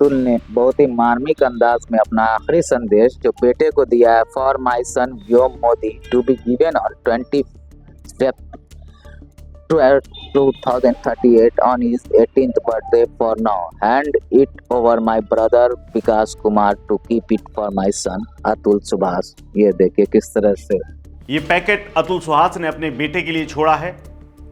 अतुल ने बहुत ही मार्मिक अंदाज में अपना आखिरी संदेश जो बेटे को दिया है, for my son Vyom Modi to be given on 2038 on his 18th birthday. For now, hand it over my brother Vikas Kumar to keep it for my son Atul Subhash. ये देखिए किस तरह से ये पैकेट अतुल सुहास ने अपने बेटे के लिए छोड़ा है।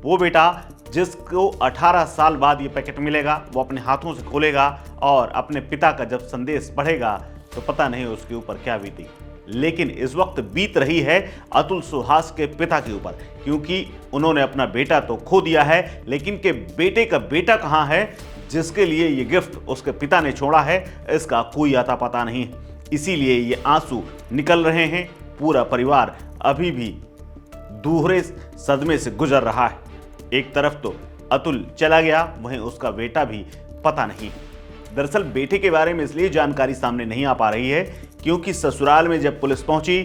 वो बेटा जिसको 18 साल बाद ये पैकेट मिलेगा, वो अपने हाथों से खोलेगा और अपने पिता का जब संदेश पढ़ेगा तो पता नहीं उसके ऊपर क्या बीती। लेकिन इस वक्त बीत रही है अतुल सुहास के पिता के ऊपर, क्योंकि उन्होंने अपना बेटा तो खो दिया है, लेकिन के बेटे का बेटा कहां है जिसके लिए ये गिफ्ट उसके पिता ने छोड़ा है, इसका कोई आता पता नहीं है। इसीलिए ये आंसू निकल रहे हैं। पूरा परिवार अभी भी दूहरे सदमे से गुजर रहा है। एक तरफ तो अतुल चला गया, वहीं उसका बेटा भी पता नहीं। दरअसल बेटे के बारे में इसलिए जानकारी सामने नहीं आ पा रही है क्योंकि ससुराल में जब पुलिस पहुंची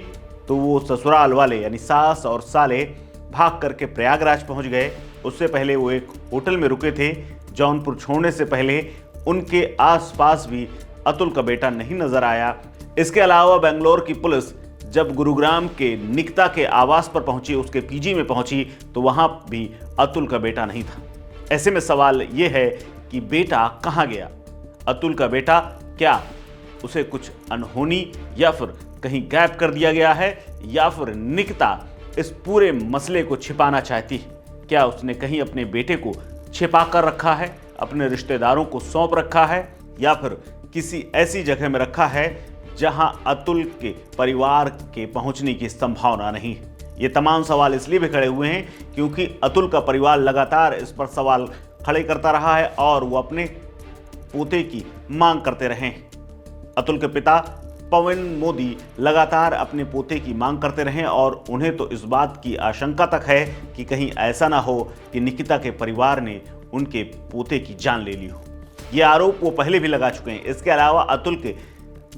तो वो ससुराल वाले यानी सास और साले भाग करके प्रयागराज पहुंच गए। उससे पहले वो एक होटल में रुके थे। जौनपुर छोड़ने से पहले उनके आसपास भी अतुल का बेटा नहीं नजर आया। इसके अलावा बेंगलोर की पुलिस जब गुरुग्राम के निकिता के आवास पर पहुंची, उसके पीजी में पहुंची, तो वहां भी अतुल का बेटा नहीं था। ऐसे में सवाल यह है कि बेटा कहां गया? अतुल का बेटा क्या उसे कुछ अनहोनी या फिर कहीं गायब कर दिया गया है, या फिर निकिता इस पूरे मसले को छिपाना चाहती है? क्या उसने कहीं अपने बेटे को छिपा कर रखा है, अपने रिश्तेदारों को सौंप रखा है, या फिर किसी ऐसी जगह में रखा है जहां अतुल के परिवार के पहुंचने की संभावना नहीं है? ये तमाम सवाल इसलिए भी खड़े हुए हैं क्योंकि अतुल का परिवार लगातार इस पर सवाल खड़े करता रहा है और वो अपने पोते की मांग करते रहे हैं। अतुल के पिता पवन मोदी लगातार अपने पोते की मांग करते रहे और उन्हें तो इस बात की आशंका तक है कि कहीं ऐसा ना हो कि निकिता के परिवार ने उनके पोते की जान ले ली हो। ये आरोप वो पहले भी लगा चुके हैं। इसके अलावा अतुल के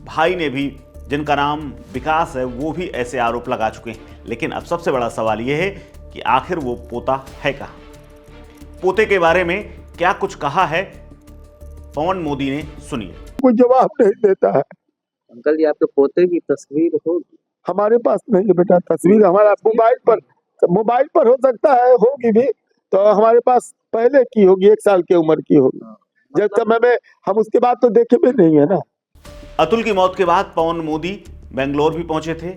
भाई ने भी, जिनका नाम विकास है, वो भी ऐसे आरोप लगा चुके हैं। लेकिन अब सबसे बड़ा सवाल यह है कि आखिर वो पोता है कहां? पोते के बारे में क्या कुछ कहा है पवन मोदी ने, सुनिए। कोई जवाब नहीं देता है। अंकल जी, आपके पोते की तस्वीर होगी? हमारे पास नहीं है बेटा तस्वीर। हमारा मोबाइल पर हो सकता है, होगी भी तो हमारे पास पहले की होगी, 1 साल की उम्र की होगी। जब समय में हम उसके बाद तो देखे भी नहीं है ना। अतुल की मौत के बाद पवन मोदी बेंगलोर भी पहुंचे थे।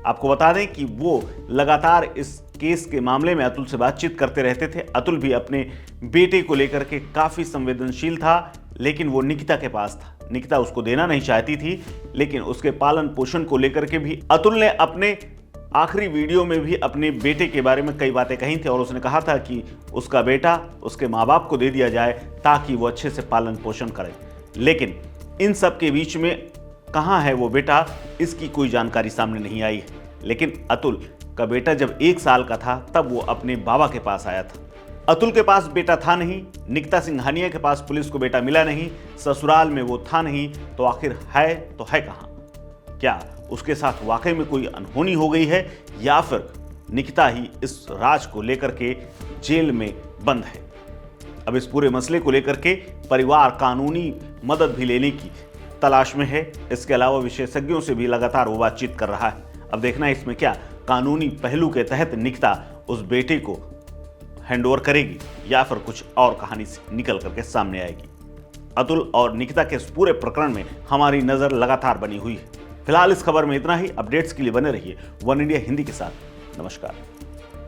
आपको बता दें कि वो लगातार इस केस के मामले में अतुल से बातचीत करते रहते थे। अतुल भी अपने बेटे को लेकर के काफी संवेदनशील था, लेकिन वो निकिता के पास था। निकिता उसको देना नहीं चाहती थी, लेकिन उसके पालन पोषण को लेकर के भी अतुल ने अपने आखिरी वीडियो में भी अपने बेटे के बारे में कई बातें कही थी और उसने कहा था कि उसका बेटा उसके माँ बाप को दे दिया जाए ताकि वो अच्छे से पालन पोषण करे। लेकिन इन सब के बीच में कहाँ है वो बेटा, इसकी कोई जानकारी सामने नहीं आई है। लेकिन अतुल का बेटा जब 1 साल का था तब वो अपने बाबा के पास आया था। अतुल के पास बेटा था नहीं, निकिता सिंघानिया के पास पुलिस को बेटा मिला नहीं, ससुराल में वो था नहीं, तो आखिर है तो है कहाँ? क्या उसके साथ वाकई में कोई अनहोनी हो गई है, या फिर निकिता ही इस राज को लेकर के जेल में बंद है? अब इस पूरे मसले को लेकर के परिवार कानूनी मदद भी लेने की तलाश में है। इसके अलावा विशेषज्ञों से भी लगातार वो बातचीत कर रहा है। अब देखना है इसमें क्या कानूनी पहलू के तहत निकिता उस बेटे को हैंडओवर करेगी या फिर कुछ और कहानी से निकल करके सामने आएगी। अतुल और निकिता के इस पूरे प्रकरण में हमारी नजर लगातार बनी हुई है। फिलहाल इस खबर में इतना ही। अपडेट्स के लिए बने रहिए वन इंडिया हिंदी के साथ। नमस्कार।